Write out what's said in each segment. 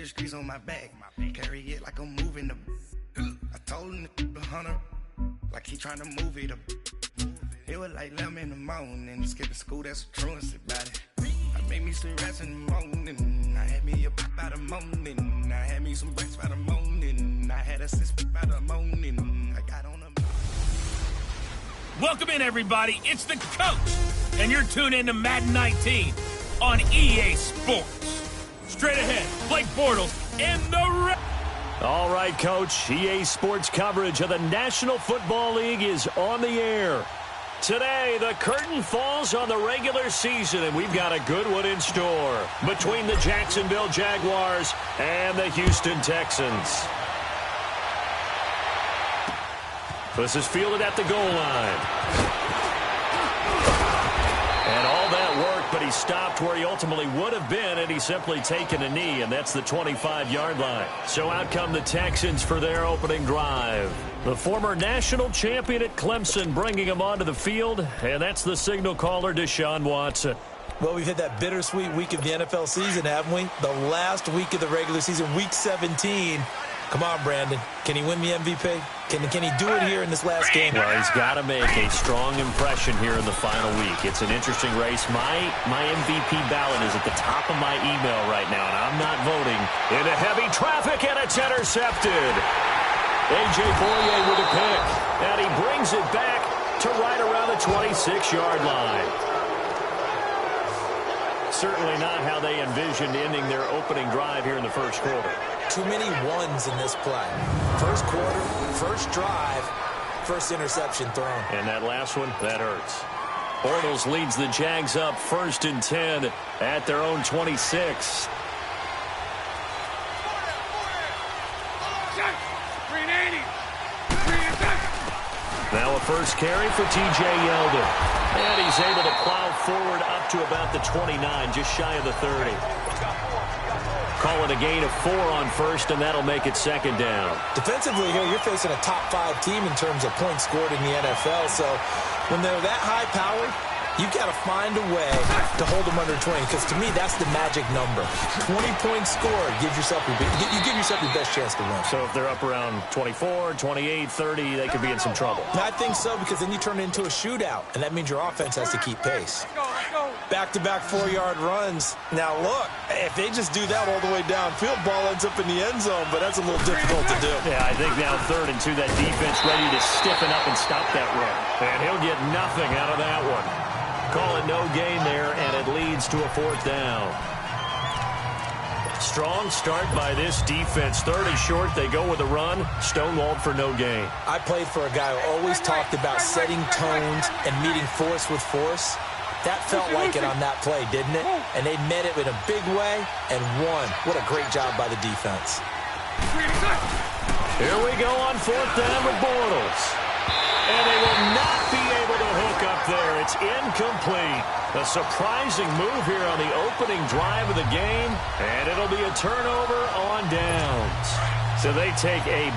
streets on my back. Carry it like I'm moving the. I told him the hunter, like he trying to move it up. It was like 11 in the morning, skipping school, that's a truancy about it. I made me some rats in the morning, I had me a pop out of morning, I had me some breaks by the morning, I had a six by the morning, I got on a... Welcome in, everybody, it's the coach, and you're tuned in to Madden 19 on EA Sports. Straight ahead, Blake Bortles in the... All right, Coach, EA Sports coverage of the National Football League is on the air. Today, the curtain falls on the regular season, and we've got a good one in store between the Jacksonville Jaguars and the Houston Texans. This is fielded at the goal line. And all that worked, but he stopped where he ultimately would have been, and he's simply taken a knee, and that's the 25-yard line. So out come the Texans for their opening drive. The former national champion at Clemson bringing him onto the field, and that's the signal caller, Deshaun Watson. Well, we've hit that bittersweet week of the NFL season, haven't we? The last week of the regular season, week 17. Come on, Brandon. Can he win the MVP? Can he do it here in this last game? Well, he's got to make a strong impression here in the final week. It's an interesting race. My MVP ballot is at the top of my email right now, and I'm not voting. Into heavy traffic, and it's intercepted. A.J. Boye with a pick, and he brings it back to right around the 26-yard line. Certainly not how they envisioned ending their opening drive here in the first quarter. Too many ones in this play. First quarter, first drive, first interception thrown. And that last one, that hurts. Bortles leads the Jags up 1st and 10 at their own 26. Now a first carry for T.J. Yeldon. And he's able to plow forward up to about the 29, just shy of the 30. Call it a gain of 4 on first, and that'll make it second down. Defensively here, you're facing a top-5 team in terms of points scored in the NFL. So when they're that high-powered, you've got to find a way to hold them under 20, because to me, that's the magic number. 20 points scored gives yourself you give yourself your best chance to win. So if they're up around 24, 28, 30, they could be in some trouble. I think so, because then you turn it into a shootout, and that means your offense has to keep pace. Back-to-back 4-yard runs. Now, look, if they just do that all the way downfield, ball ends up in the end zone, but that's a little difficult to do. Yeah, I think now 3rd and 2, that defense ready to stiffen up and stop that run. And he'll get nothing out of that one. Call it no gain there, and it leads to a 4th down. Strong start by this defense. 3rd and short, they go with a run. Stonewalled for no gain. I played for a guy who always talked about setting tones and meeting force with force. That felt like it on that play, didn't it? And they met it in a big way and won. What a great job by the defense. Here we go on 4th down with Bortles. And they will not be able to hook up there. It's incomplete. A surprising move here on the opening drive of the game. And it'll be a turnover on downs. So they take a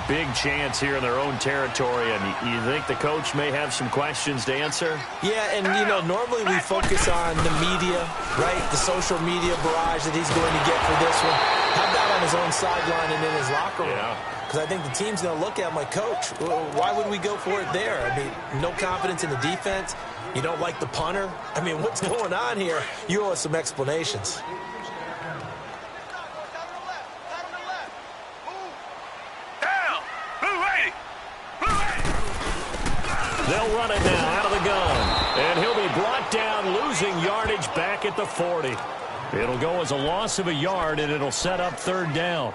big chance here in their own territory. And you think the coach may have some questions to answer? Yeah, and, normally we focus on the media, right? The social media barrage that he's going to get for this one. How about on his own sideline and in his locker room? Yeah. Because I think the team's going to look at him like, Coach, why would we go for it there? I mean, no confidence in the defense. You don't like the punter. I mean, what's going on here? You owe us some explanations. They'll run it now out of the gun. And he'll be brought down, losing yardage back at the 40. It'll go as a loss of a yard, and it'll set up 3rd down.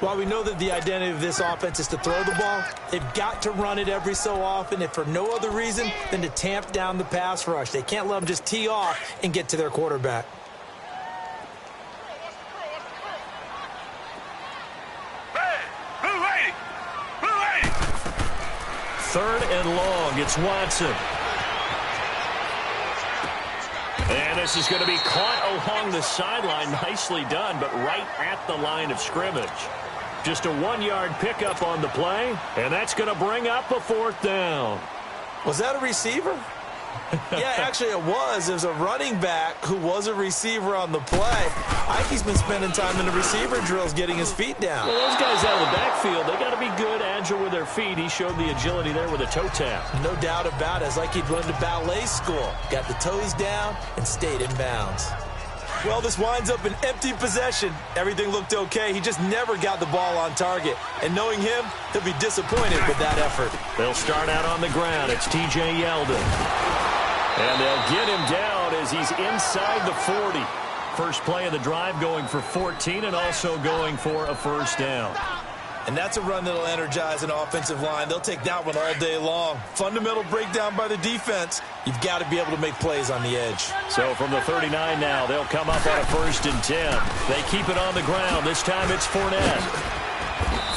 While we know that the identity of this offense is to throw the ball, they've got to run it every so often, if for no other reason than to tamp down the pass rush. They can't let them just tee off and get to their quarterback. Third and long, it's Watson. And this is going to be caught along the sideline. Nicely done, but right at the line of scrimmage. Just a 1-yard pickup on the play, and that's going to bring up a 4th down. Was that a receiver? Yeah, actually it was. There's a running back who was a receiver on the play. Ikey's been spending time in the receiver drills getting his feet down. Well, those guys out of the backfield, they got to be good, agile with their feet. He showed the agility there with a toe tap. No doubt about it. It's like he'd run to ballet school. Got the toes down and stayed in bounds. Well, this winds up an empty possession. Everything looked okay. He just never got the ball on target. And knowing him, he'll be disappointed with that effort. They'll start out on the ground. It's T.J. Yeldon. And they'll get him down as he's inside the 40. First play of the drive going for 14 and also going for a first down. And that's a run that'll energize an offensive line. They'll take that one all day long. Fundamental breakdown by the defense. You've got to be able to make plays on the edge. So from the 39 now, they'll come up on a 1st and 10. They keep it on the ground. This time it's Fournette.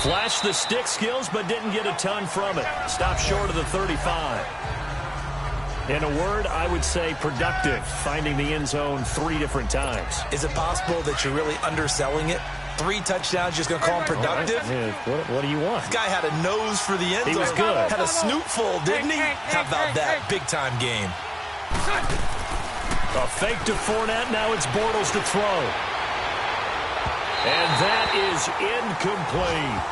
Flashed the stick skills, but didn't get a ton from it. Stopped short of the 35. In a word, I would say productive, finding the end zone 3 different times. Is it possible that you're really underselling it? 3 touchdowns, just going to call him productive? Right. What do you want? This guy had a nose for the end zone. He was good. Had a snoot full, didn't he? How about that? Big-time game. A fake to Fournette. Now it's Bortles to throw. And that is incomplete.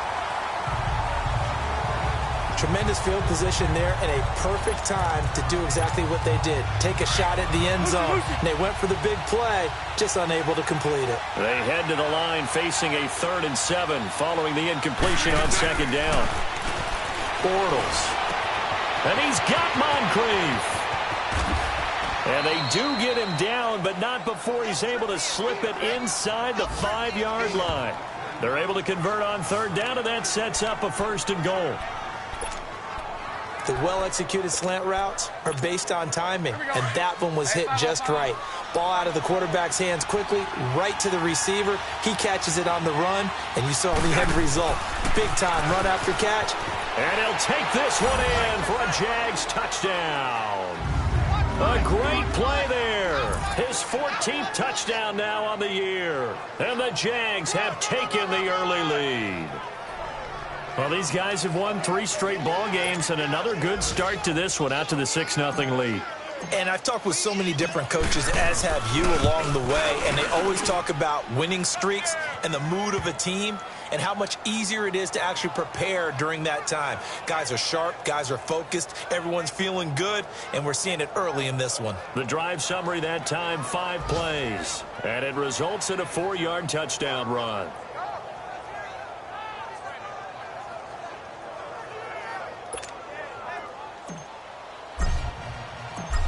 Tremendous field position there and a perfect time to do exactly what they did. Take a shot at the end zone. And they went for the big play, just unable to complete it. They head to the line facing a 3rd and 7 following the incompletion on 2nd down. Bortles. And he's got Moncrief. And they do get him down, but not before he's able to slip it inside the 5-yard line. They're able to convert on 3rd down, and that sets up a 1st and goal. The well-executed slant routes are based on timing, and that one was hit just right. Ball out of the quarterback's hands quickly, right to the receiver. He catches it on the run, and you saw the end result. Big-time run after catch. And he'll take this one in for a Jags touchdown. A great play there. His 14th touchdown now on the year. And the Jags have taken the early lead. Well, these guys have won 3 straight ball games and another good start to this one out to the 6-0 lead. And I've talked with so many different coaches, as have you along the way, and they always talk about winning streaks and the mood of a team and how much easier it is to actually prepare during that time. Guys are sharp, guys are focused, everyone's feeling good, and we're seeing it early in this one. The drive summary that time, 5 plays, and it results in a 4-yard touchdown run.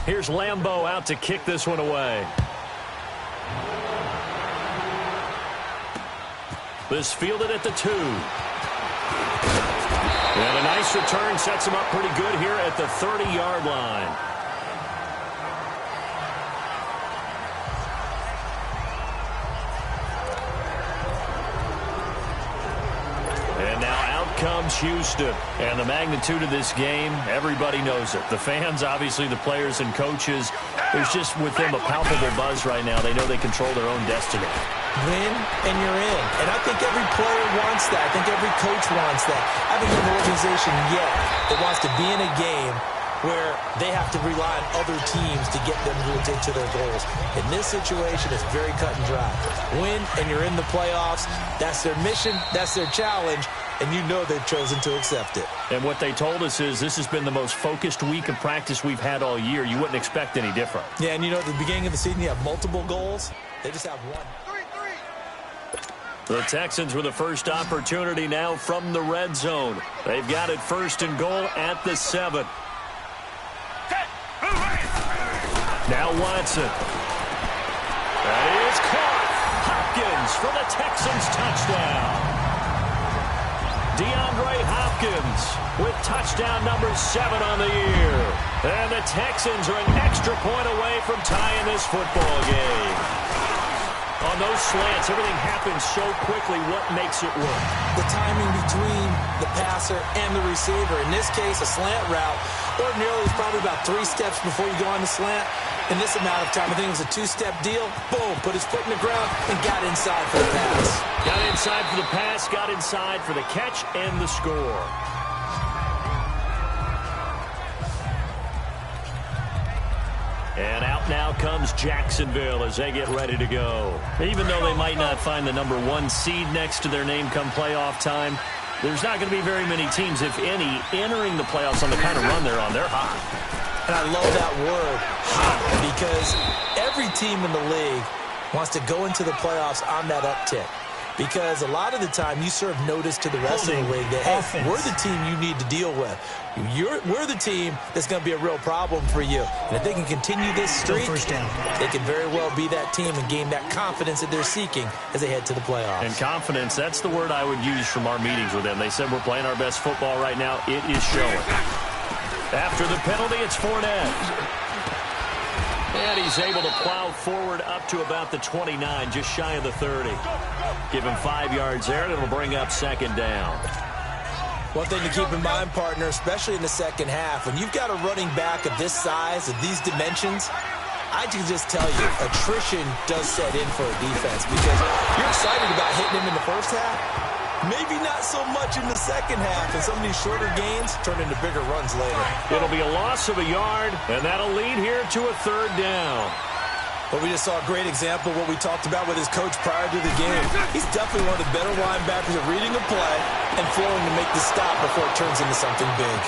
Here's Lambeau out to kick this one away. This fielded at the 2. And a nice return sets him up pretty good here at the 30-yard line. And now out comes Houston. And the magnitude of this game, everybody knows it. The fans, obviously the players and coaches, there's just with them a palpable buzz right now. They know they control their own destiny. Win and you're in. And I think every player wants that. I think every coach wants that. I haven't been an organization yet that wants to be in a game where they have to rely on other teams to get them to their goals. In this situation, it's very cut and dry. Win and you're in the playoffs. That's their mission. That's their challenge. And you know they've chosen to accept it. And what they told us is this has been the most focused week of practice we've had all year. You wouldn't expect any different. Yeah, and you know at the beginning of the season you have multiple goals. They just have one. The Texans with the first opportunity now from the red zone. They've got it 1st and goal at the 7. Now Watson. That is caught. Hopkins for the Texans touchdown. DeAndre Hopkins with touchdown number 7 on the year. And the Texans are an extra point away from tying this football game. On those slants, everything happens so quickly. What makes it work? The timing between the passer and the receiver. In this case, a slant route. Ordinarily, it's probably about 3 steps before you go on the slant. In this amount of time, I think it was a 2-step deal. Boom, put his foot in the ground and got inside for the pass. Got inside for the pass, got inside for the catch and the score. comes Jacksonville as they get ready to go. Even though they might not find the #1 seed next to their name come playoff time, there's not going to be very many teams, if any, entering the playoffs on the kind of run they're on. They're hot. And I love that word, hot, because every team in the league wants to go into the playoffs on that uptick. Because a lot of the time you serve notice to the rest of the league that, hey, we're the team you need to deal with. We're the team that's going to be a real problem for you. And if they can continue this streak, they can very well be that team and gain that confidence that they're seeking as they head to the playoffs. And confidence, that's the word I would use from our meetings with them. They said we're playing our best football right now. It is showing. After the penalty, it's Fournette. And he's able to plow forward up to about the 29, just shy of the 30. Give him 5 yards there, and it'll bring up second down. One thing to keep in mind, partner, especially in the second half, when you've got a running back of this size, of these dimensions, I can just tell you, attrition does set in for a defense because you're excited about hitting him in the first half. Maybe not so much in the second half, and some of these shorter gains turn into bigger runs later. It'll be a loss of a yard, and that'll lead here to a third down. But we just saw a great example of what we talked about with his coach prior to the game. He's definitely one of the better linebackers at reading a play and flowing to make the stop before it turns into something big.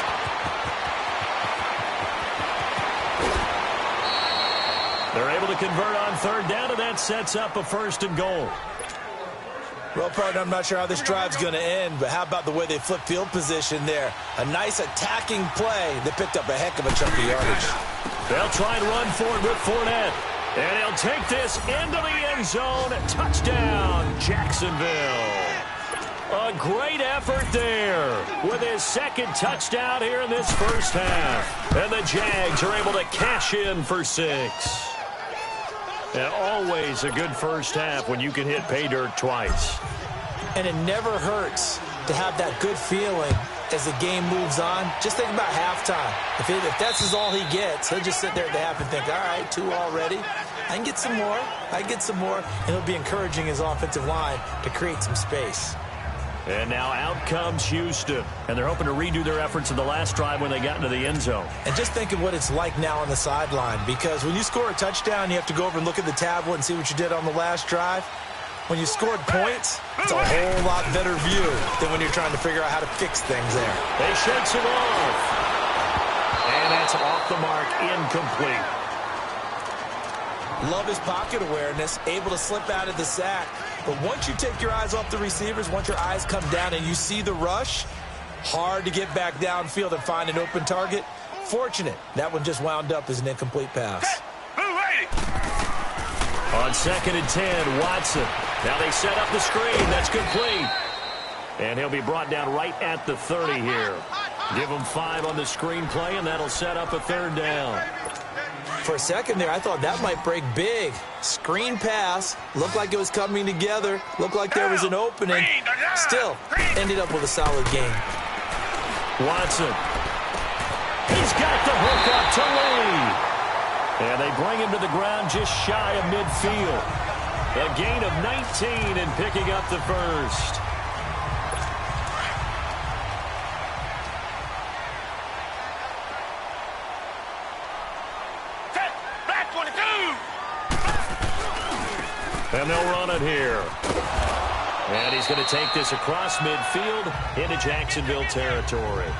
They're able to convert on third down, and that sets up a 1st and goal. Well, partner, I'm not sure how this drive's going to end, but how about the way they flip field position there? A nice attacking play that picked up a heck of a chunk of yardage. They'll try and run for it with Fournette. And he'll take this into the end zone. Touchdown, Jacksonville. A great effort there with his second touchdown here in this first half. And the Jags are able to cash in for 6. And always a good first half when you can hit pay dirt twice. And it never hurts to have that good feeling as the game moves on. Just think about halftime. If that's all he gets, he'll just sit there at the half and think, all right, 2 already. I can get some more. I can get some more. And he'll be encouraging his offensive line to create some space. And now out comes Houston. And they're hoping to redo their efforts in the last drive when they got into the end zone. And just think of what it's like now on the sideline. Because when you score a touchdown, you have to go over and look at the tablet and see what you did on the last drive. When you scored points, it's a whole lot better view than when you're trying to figure out how to fix things there. They shakes him off. And that's off the mark, incomplete. Love his pocket awareness, able to slip out of the sack. But once you take your eyes off the receivers, once your eyes come down and you see the rush, hard to get back downfield and find an open target. Fortunate, that one just wound up as an incomplete pass. On 2nd and 10, Watson. Now they set up the screen. That's complete. And he'll be brought down right at the 30 here. Give him 5 on the screen play, and that'll set up a 3rd down. For a second there, I thought that might break big. Screen pass. Looked like it was coming together. Looked like there was an opening. Still, ended up with a solid game. Watson. He's got the hook up to Lee. And they bring him to the ground just shy of midfield. A gain of 19 and picking up the 1st. And they'll run it here. And he's going to take this across midfield into Jacksonville territory.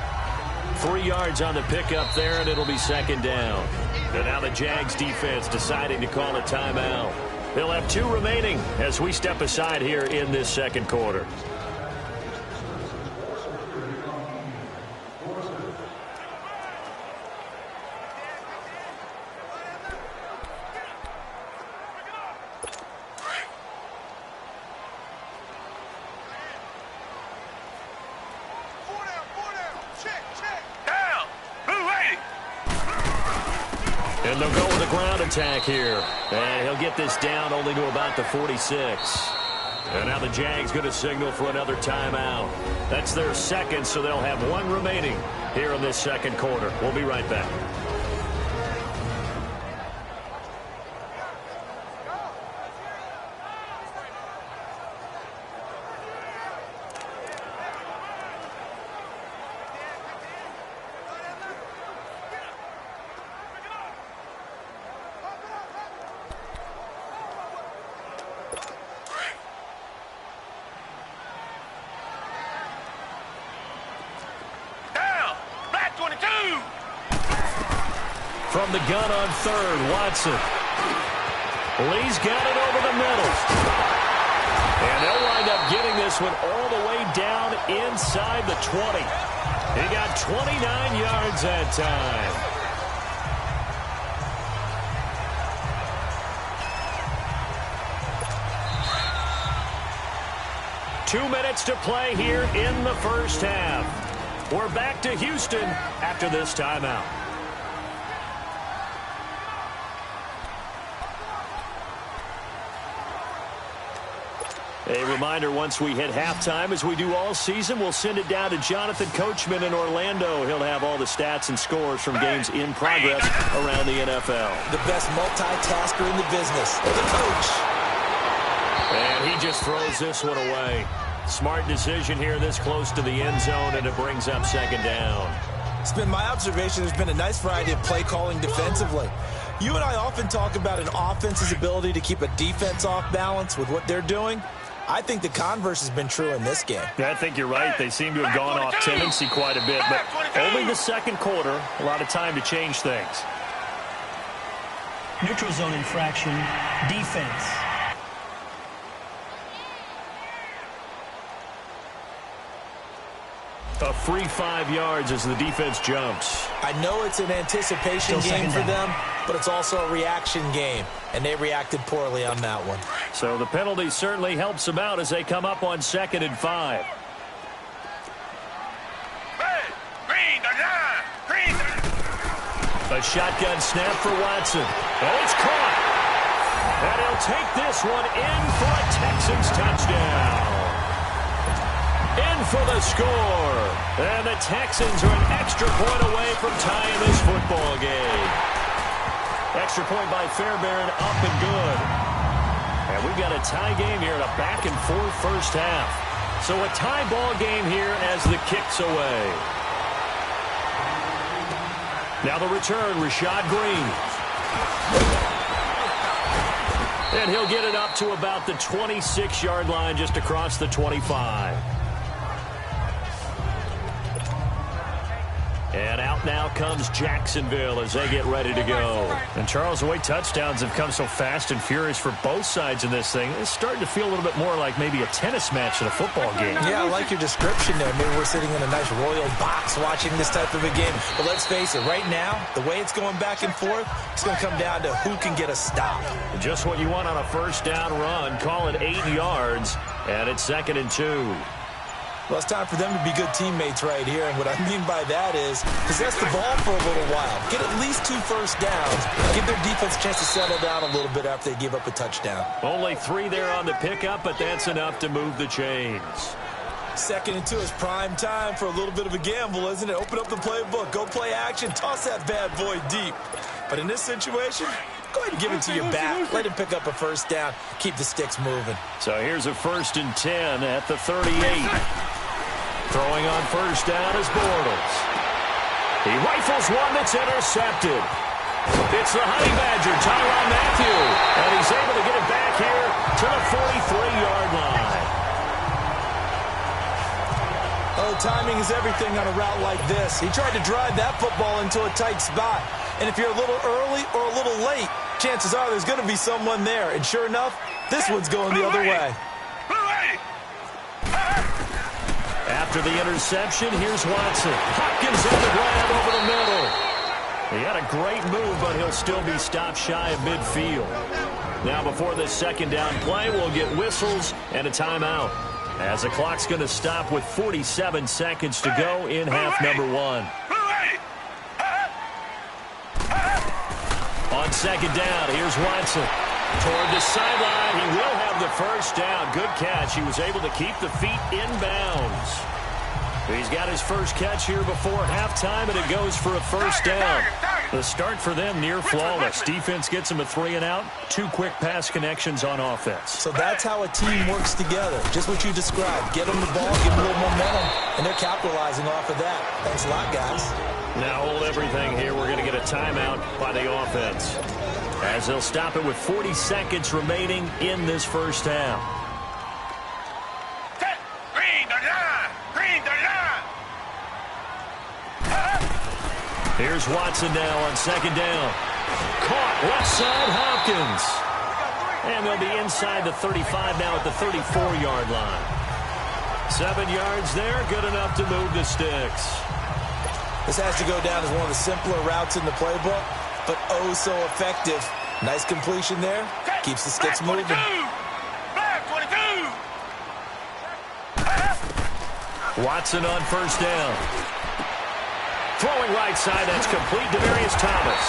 3 yards on the pickup there, and it'll be 2nd down. And now the Jags defense deciding to call a timeout. They'll have 2 remaining as we step aside here in this 2nd quarter. And they'll go with a ground attack here. And he'll get this down only to about the 46. And now the Jags going to signal for another timeout. That's their 2nd, so they'll have 1 remaining here in this 2nd quarter. We'll be right back. From the gun on third, Watson. Lee's got it over the middle. And they'll wind up getting this one all the way down inside the 20. He got 29 yards that time. Two minutes to play here in the first half. We're back to Houston after this timeout. A reminder, once we hit halftime, as we do all season, we'll send it down to Jonathan Coachman in Orlando. He'll have all the stats and scores from games in progress around the NFL. The best multitasker in the business, the coach. And he just throws this one away. Smart decision here this close to the end zone, and it brings up second down. It's been my observation there's been a nice variety of play calling defensively. You and I often talk about an offense's ability to keep a defense off balance with what they're doing. I think the converse has been true in this game. Yeah, I think you're right. They seem to have gone off tendency quite a bit, but only the second quarter, a lot of time to change things. Neutral zone infraction, defense. A free 5 yards as the defense jumps. I know it's an anticipation game for them, but it's also a reaction game, and they reacted poorly on that one. So the penalty certainly helps them out as they come up on 2nd and 5. A shotgun snap for Watson. Oh, it's caught. And he'll take this one in for a Texans touchdown. In for the score. And the Texans are an extra point away from tying this football game. Extra point by Fairbairn, up and good. And we've got a tie game here in a back-and-forth first half. So a tie ball game here as the kick's away. Now the return, Rashad Green. And he'll get it up to about the 26-yard line, just across the 25. And out now comes Jacksonville as they get ready to go. And Charles, the way touchdowns have come so fast and furious for both sides in this thing, it's starting to feel a little bit more like maybe a tennis match than a football game. Yeah, I like your description there. Maybe we're sitting in a nice royal box watching this type of a game. But let's face it, right now, the way it's going back and forth, it's going to come down to who can get a stop. Just what you want on a first down run. Call it 8 yards, and it's 2nd and 2. Well, it's time for them to be good teammates right here, and what I mean by that is possess the ball for a little while. Get at least 2 first downs. Give their defense a chance to settle down a little bit after they give up a touchdown. Only 3 there on the pickup, but that's enough to move the chains. 2nd and 2 is prime time for a little bit of a gamble, isn't it? Open up the playbook, go play action, toss that bad boy deep. But in this situation, go ahead and give it to your back. Let him pick up a first down. Keep the sticks moving. So here's a 1st and 10 at the 38. Throwing on first down is Bortles. He rifles one that's intercepted. It's the Honey Badger, Tyrann Mathieu. And he's able to get it back here to the 43-yard line. Oh, timing is everything on a route like this. He tried to drive that football into a tight spot. And if you're a little early or a little late, chances are there's going to be someone there. And sure enough, this one's going the other way. After the interception, here's Watson. Hopkins on the grab over the middle. He had a great move, but he'll still be stopped shy of midfield. Now, before this second down play, we'll get whistles and a timeout, as the clock's going to stop with 47 seconds to go in half number 1. On second down, here's Watson. Toward the sideline, he will have the first down. Good catch. He was able to keep the feet inbounds. He's got his first catch here before halftime, and it goes for a first down. The start for them near flawless. Defense gets them a 3-and-out. 2 quick pass connections on offense. So that's how a team works together. Just what you described. Get them the ball, give them a little momentum, and they're capitalizing off of that. Thanks a lot, guys. Now hold everything here. We're going to get a timeout by the offense, as they'll stop it with 40 seconds remaining in this first half. Here's Watson now on second down. Caught left side, Hopkins. And they'll be inside the 35 now at the 34-yard line. 7 yards there, good enough to move the sticks. This has to go down as one of the simpler routes in the playbook, but oh so effective. Nice completion there. Keeps the sticks moving. Watson on first down. Throwing right side, that's complete to Demarius Thomas.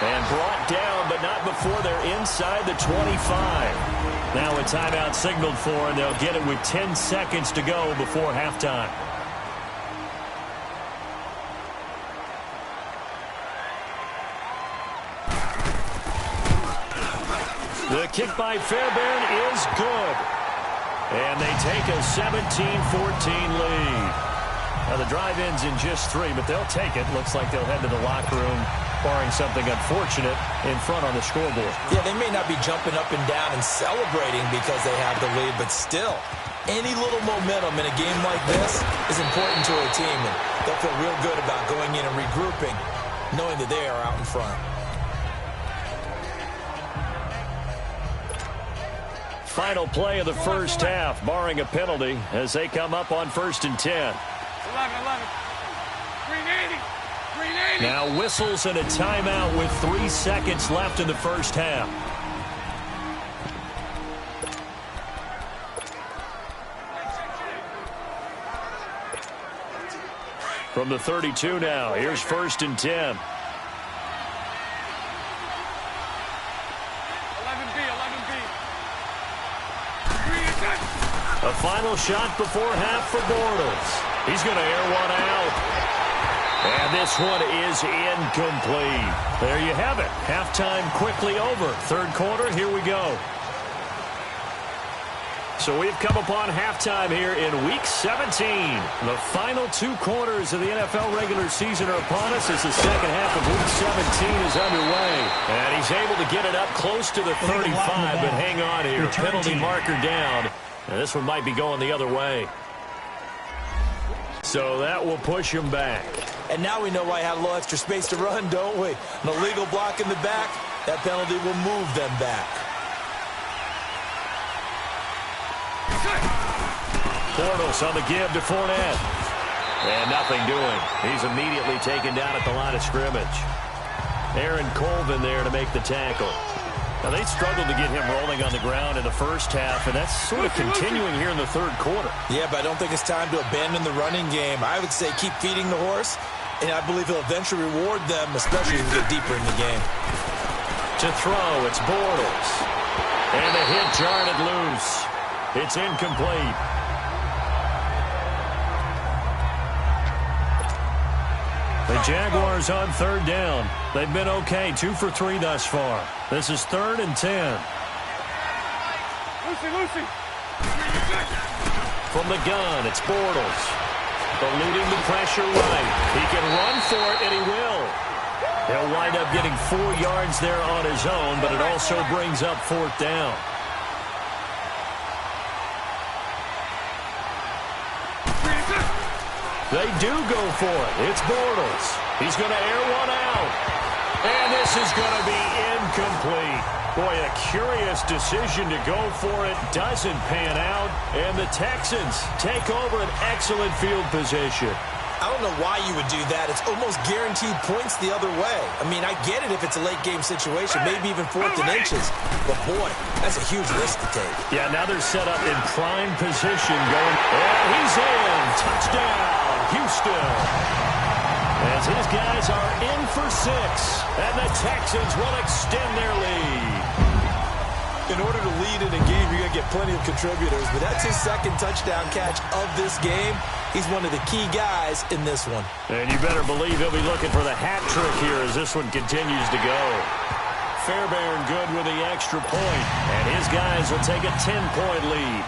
And brought down, but not before they're inside the 25. Now a timeout signaled for, and they'll get it with 10 seconds to go before halftime. The kick by Fairbairn is good. And they take a 17-14 lead. Now the drive ends in just 3, but they'll take it. Looks like they'll head to the locker room, barring something unfortunate in front on the scoreboard. Yeah, they may not be jumping up and down and celebrating because they have the lead, but still, any little momentum in a game like this is important to a team, and they'll feel real good about going in and regrouping, knowing that they are out in front. Final play of the first half, barring a penalty, as they come up on 1st and 10. 11. 380. Now whistles and a timeout with 3 seconds left in the first half. From the 32 now, here's 1st and 10. 11B. A final shot before half for Bortles. He's going to air one out. And this one is incomplete. There you have it. Halftime quickly over. Third quarter, here we go. So we've come upon halftime here in Week 17. The final 2 quarters of the NFL regular season are upon us as the second half of Week 17 is underway. And he's able to get it up close to the 35, but hang on here. Penalty marker down. And this one might be going the other way. So that will push him back. And now we know why I had a little extra space to run, don't we? An illegal block in the back. That penalty will move them back. Bortles on the give to Fournette. And nothing doing. He's immediately taken down at the line of scrimmage. Aaron Colvin there to make the tackle. Now, they struggled to get him rolling on the ground in the first half, and that's sort of continuing here in the third quarter. Yeah, but I don't think it's time to abandon the running game. I would say keep feeding the horse, and I believe he'll eventually reward them, especially as we get deeper in the game. To throw, it's Bortles. And a hit jarred it loose. It's incomplete. The Jaguars on third down. They've been okay, 2 for 3 thus far. This is 3rd and 10. Lucy. From the gun, it's Bortles. Eluding the pressure right. He can run for it, and he will. He'll wind up getting 4 yards there on his own, but it also brings up 4th down. They do go for it. It's Bortles. He's going to air one out. And this is going to be incomplete. Boy, a curious decision to go for it. Doesn't pan out. And the Texans take over an excellent field position. I don't know why you would do that. It's almost guaranteed points the other way. I mean, I get it if it's a late-game situation, maybe even 4th and inches. But, boy, that's a huge risk to take. Yeah, now they're set up in prime position going. And he's in. Touchdown, Houston. As his guys are in for 6. And the Texans will extend their lead. In order to lead in a game, you're going to get plenty of contributors. But that's his 2nd touchdown catch of this game. He's one of the key guys in this one. And you better believe he'll be looking for the hat trick here as this one continues to go. Fairbairn good with the extra point. And his guys will take a 10-point lead.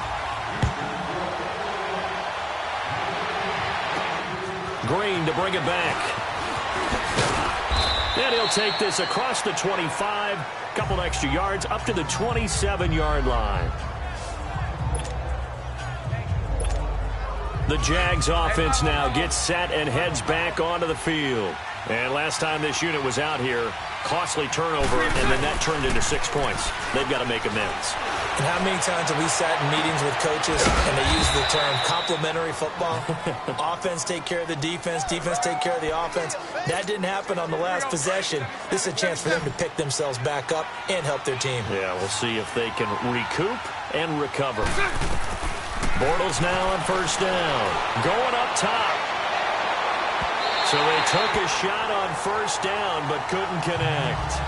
Green to bring it back. And he'll take this across the 25. Couple extra yards up to the 27-yard line. The Jags offense now gets set and heads back onto the field. And last time this unit was out here, costly turnover, and then that turned into 6 points. They've got to make amends. And how many times have we sat in meetings with coaches and they use the term complementary football? Offense take care of the defense, defense take care of the offense. That didn't happen on the last possession. This is a chance for them to pick themselves back up and help their team. Yeah, we'll see if they can recoup and recover. Bortles now on first down. Going up top. So they took a shot on first down but couldn't connect.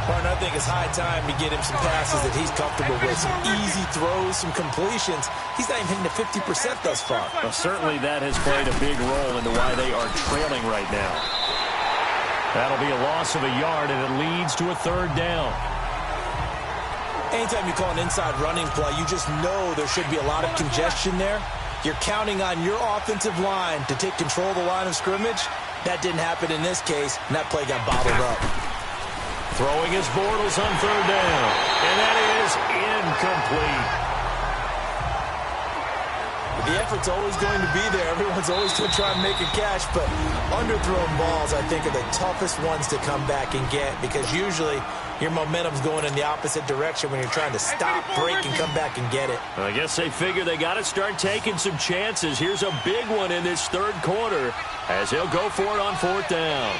Martin, I think it's high time to get him some passes that he's comfortable with. Some easy throws, some completions. He's not even hitting the 50% thus far. Well, certainly that has played a big role into why they are trailing right now. That'll be a loss of a yard, and it leads to a third down. Anytime you call an inside running play, you just know there should be a lot of congestion there. You're counting on your offensive line to take control of the line of scrimmage. That didn't happen in this case, and that play got bottled up. Throwing his Bortles on third down, and that is incomplete. The effort's always going to be there. Everyone's always going to try and make a catch, but underthrown balls, I think, are the toughest ones to come back and get because usually your momentum's going in the opposite direction when you're trying to stop, break, and come back and get it. I guess they figure they got to start taking some chances. Here's a big one in this third quarter as he'll go for it on fourth down.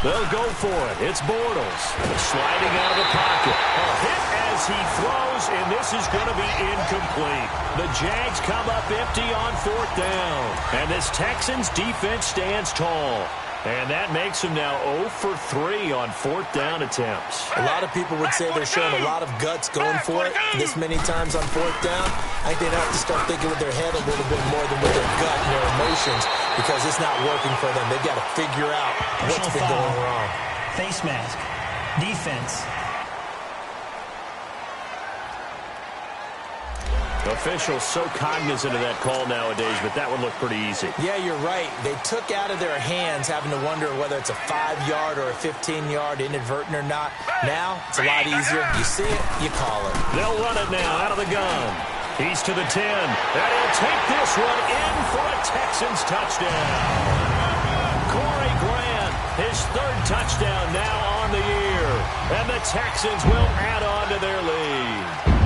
They'll go for it. It's Bortles sliding out of the pocket. A hit as he throws, and this is going to be incomplete. The Jags come up empty on fourth down, and this Texans defense stands tall. And that makes him now 0 for 3 on fourth down attempts. A lot of people would say they're showing a lot of guts going for it this many times on fourth down. I think they'd have to start thinking with their head a little bit more than with their gut and their emotions because it's not working for them. They've got to figure out what's been going wrong. Face mask. Defense. Officials so cognizant of that call nowadays, but that one looked pretty easy. Yeah, you're right. They took out of their hands having to wonder whether it's a 5-yard or a 15-yard, inadvertent or not. Now, it's a lot easier. You see it, you call it. They'll run it now out of the gun. He's to the 10, and he'll take this one in for a Texans touchdown. Corey Grant, his third touchdown now on the year, and the Texans will add on to their lead.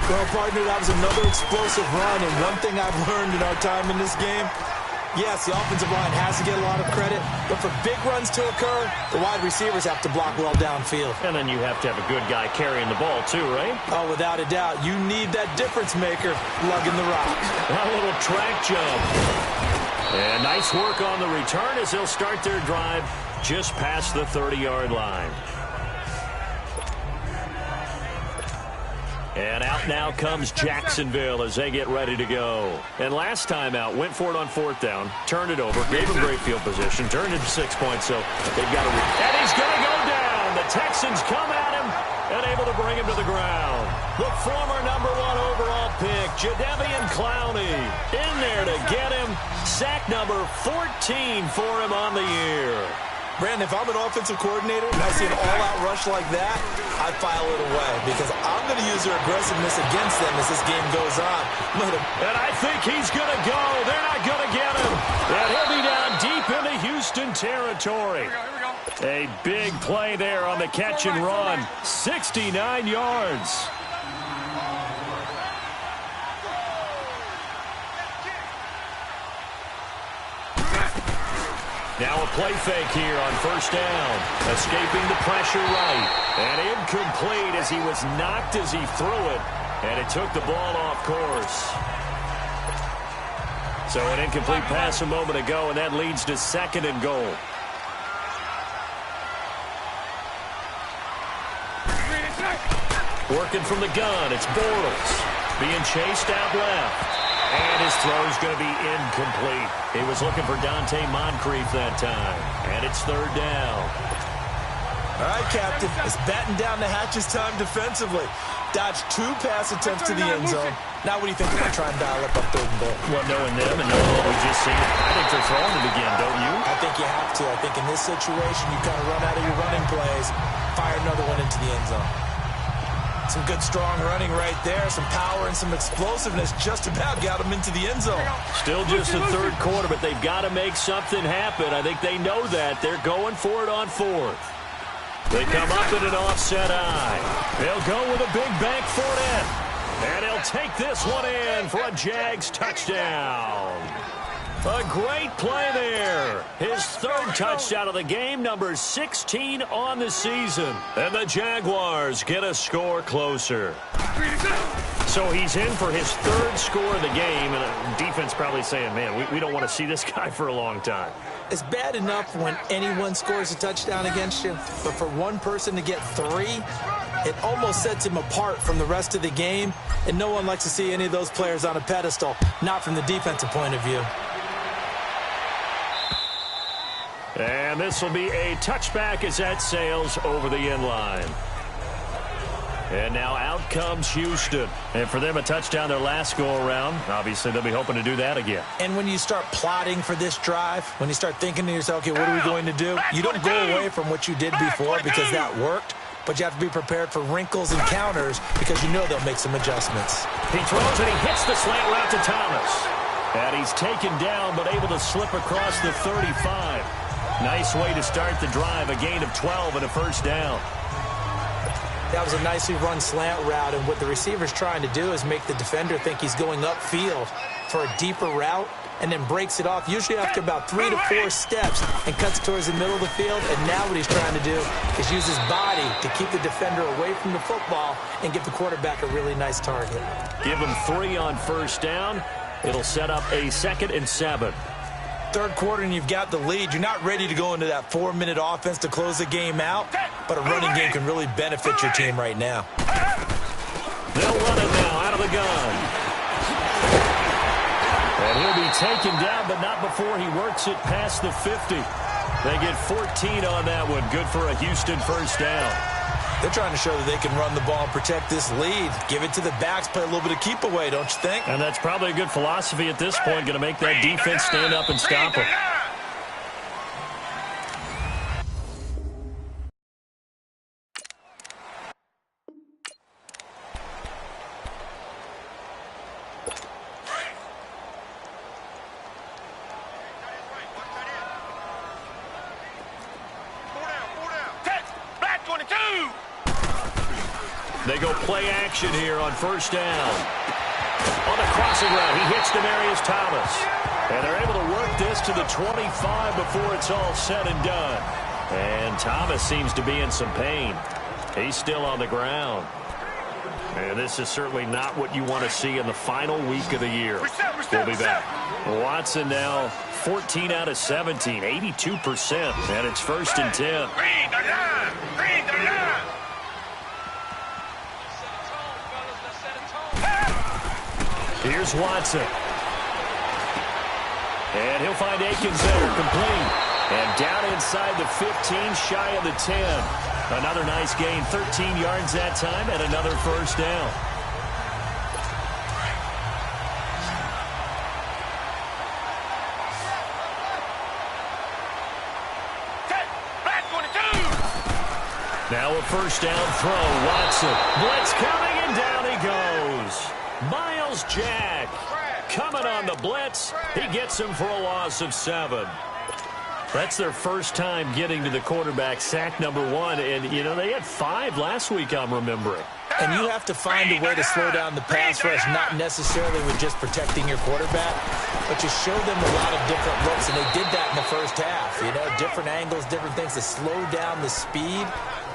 Well, partner, that was another explosive run, and one thing I've learned in our time in this game, yes, the offensive line has to get a lot of credit, but for big runs to occur, the wide receivers have to block well downfield. And then you have to have a good guy carrying the ball, too, right? Oh, without a doubt. You need that difference maker lugging the rock. A little track jump. And nice work on the return as they'll start their drive just past the 30-yard line. And out now comes Jacksonville as they get ready to go. And last time out, went for it on fourth down, turned it over, gave him great field position, turned it to 6 points, so they've got to... And he's going to go down. The Texans come at him and able to bring him to the ground. The former #1 overall pick, Jadeveon Clowney, in there to get him. Sack number 14 for him on the year. Brandon, if I'm an offensive coordinator and I see an all-out rush like that, I file it away because I'm going to use their aggressiveness against them as this game goes on. And I think he's going to go. They're not going to get him. And he'll be down deep into Houston territory. Here we go. A big play there on the catch and run. 69 yards. Now a play fake here on first down. Escaping the pressure right. And incomplete as he was knocked as he threw it. And it took the ball off course. So an incomplete pass a moment ago, and that leads to 2nd and goal. Working from the gun, it's Bortles. Being chased out left. And his throw's going to be incomplete. He was looking for Dante Moncrief that time. And it's 3rd down. All right, Captain. It's batten down the hatches time defensively. Dodged 2 pass attempts to the end zone. Now what do you think they're going to try and dial up on 3rd and goal? Well, knowing them and knowing what we've just seen, I think they're throwing it again, don't you? I think you have to. I think in this situation, you kind of run out of your running plays, fire another one into the end zone. Some good, strong running right there. Some power and some explosiveness just about got him into the end zone. Still just the third quarter, but they've got to make something happen. I think they know that. They're going for it on fourth. They come up in an offset eye. They'll go with a big bank for it. And he'll take this one in for a Jags touchdown. A great play there. His third touchdown of the game, number 16 on the season. And the Jaguars get a score closer. So he's in for his third score of the game, and the defense probably saying, man, we don't want to see this guy for a long time. It's bad enough when anyone scores a touchdown against you, but for one person to get 3, it almost sets him apart from the rest of the game, and no one likes to see any of those players on a pedestal, not from the defensive point of view. And this will be a touchback as that sails over the end line. And now out comes Houston. And for them, a touchdown their last go-around. Obviously, they'll be hoping to do that again. And when you start plotting for this drive, when you start thinking to yourself, okay, what are we going to do? You don't go away from what you did before because that worked, but you have to be prepared for wrinkles and counters because you know they'll make some adjustments. He throws and he hits the slant route to Thomas. And he's taken down but able to slip across the 35. Nice way to start the drive, a gain of 12 and a first down. That was a nicely run slant route, and what the receiver's trying to do is make the defender think he's going upfield for a deeper route and then breaks it off, usually after about 3 to 4 steps, and cuts towards the middle of the field. And now what he's trying to do is use his body to keep the defender away from the football and give the quarterback a really nice target. Give him 3 on first down. It'll set up a 2nd and 7. Third quarter and you've got the lead. You're not ready to go into that 4-minute offense to close the game out, but a running game can really benefit your team right now. They'll run it now out of the gun. And he'll be taken down, but not before he works it past the 50. They get 14 on that one. Good for a Houston first down. They're trying to show that they can run the ball and protect this lead. Give it to the backs, play a little bit of keep away, don't you think? And that's probably a good philosophy at this point, going to make that defense stand up and stop them. They go play action here on first down. On the crossing route, he hits Demaryius Thomas. And they're able to work this to the 25 before it's all said and done. And Thomas seems to be in some pain. He's still on the ground. And this is certainly not what you want to see in the final week of the year. We'll be back. Watson now 14 out of 17, 82%. And it's 1st and 10. Here's Watson. And he'll find Akins there, complete. And down inside the 15, shy of the 10. Another nice gain, 13 yards that time, and another first down. Now a first down throw, Watson. Blitz coming, and down he goes. Miles Jack coming on the blitz. He gets him for a loss of 7. That's their first time getting to the quarterback, sack number 1. And, you know, they had 5 last week, I'm remembering. And you have to find a way to slow down the pass rush, not necessarily with just protecting your quarterback, but you show them a lot of different looks, and they did that in the first half. You know, different angles, different things to slow down the speed.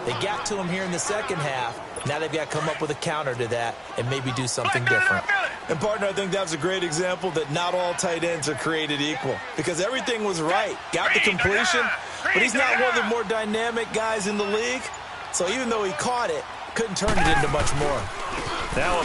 They got to him here in the second half. Now they've got to come up with a counter to that and maybe do something different. And, partner, I think that's a great example that not all tight ends are created equal, because everything was right. Got the completion, but he's not one of the more dynamic guys in the league. So even though he caught it, couldn't turn it into much more. Now